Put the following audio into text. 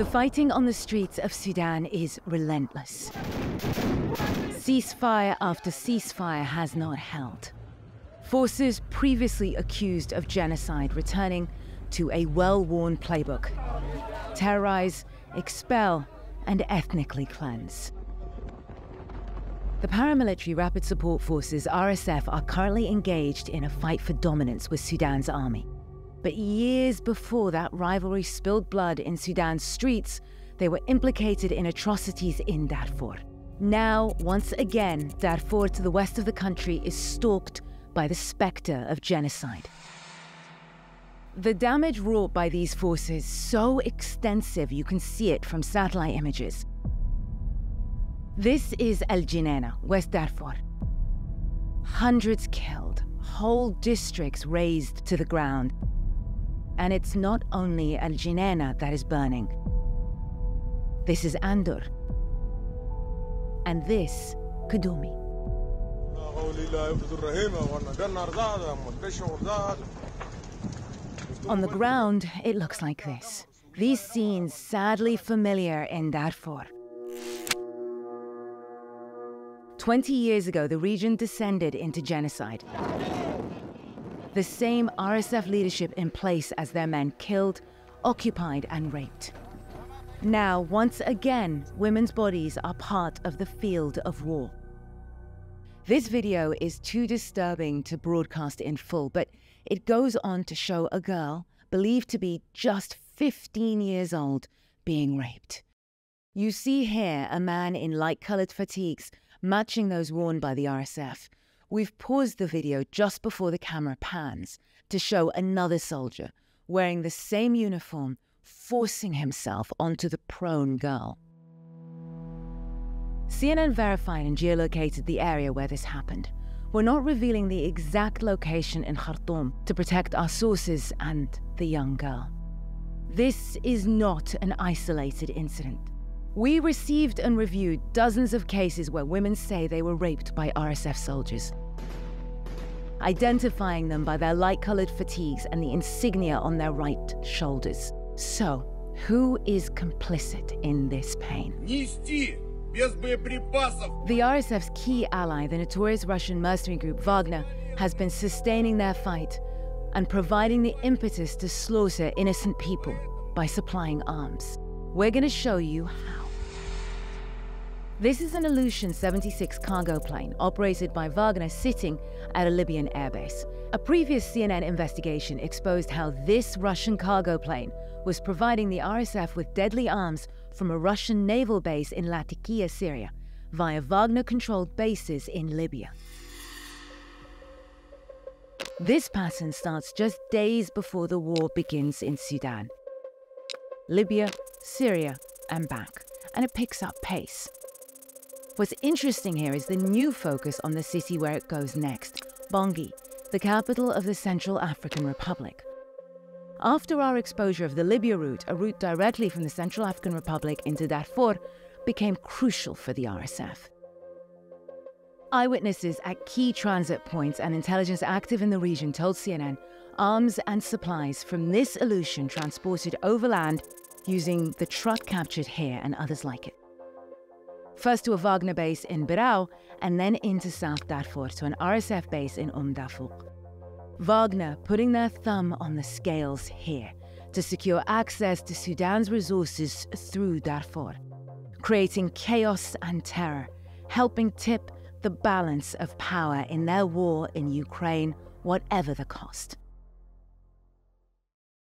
The fighting on the streets of Sudan is relentless. Ceasefire after ceasefire has not held. Forces previously accused of genocide returning to a well-worn playbook: terrorize, expel, and ethnically cleanse. The paramilitary Rapid Support Forces, RSF, are currently engaged in a fight for dominance with Sudan's army. But years before that rivalry spilled blood in Sudan's streets, they were implicated in atrocities in Darfur. Now, once again, Darfur to the west of the country is stalked by the spectre of genocide. The damage wrought by these forces is so extensive you can see it from satellite images. This is El Geneina, West Darfur. Hundreds killed, whole districts razed to the ground. And it's not only El Geneina that is burning. This is Andur. And this, Kadumi. On the ground, it looks like this. These scenes sadly familiar in Darfur. 20 years ago, the region descended into genocide. The same RSF leadership in place as their men killed, occupied, and raped. Now, once again, women's bodies are part of the field of war. This video is too disturbing to broadcast in full, but it goes on to show a girl, believed to be just 15 years old, being raped. You see here a man in light-colored fatigues, matching those worn by the RSF. We've paused the video just before the camera pans to show another soldier wearing the same uniform, forcing himself onto the prone girl. CNN verified and geolocated the area where this happened. We're not revealing the exact location in Khartoum to protect our sources and the young girl. This is not an isolated incident. We received and reviewed dozens of cases where women say they were raped by RSF soldiers, identifying them by their light-colored fatigues and the insignia on their right shoulders. So, who is complicit in this pain? The RSF's key ally, the notorious Russian mercenary group Wagner, has been sustaining their fight and providing the impetus to slaughter innocent people by supplying arms. We're going to show you how. This is an Illusion 76 cargo plane operated by Wagner sitting at a Libyan airbase. A previous CNN investigation exposed how this Russian cargo plane was providing the RSF with deadly arms from a Russian naval base in Latakia, Syria, via Wagner-controlled bases in Libya. This pattern starts just days before the war begins in Sudan. Libya, Syria, and back, and it picks up pace. What's interesting here is the new focus on the city where it goes next, Bangui, the capital of the Central African Republic. After our exposure of the Libya route, a route directly from the Central African Republic into Darfur became crucial for the RSF. Eyewitnesses at key transit points and intelligence active in the region told CNN arms and supplies from this Illusion transported overland using the truck captured here and others like it. First to a Wagner base in Birao, and then into South Darfur to an RSF base in Darfur. Wagner putting their thumb on the scales here to secure access to Sudan's resources through Darfur, creating chaos and terror, helping tip the balance of power in their war in Ukraine, whatever the cost.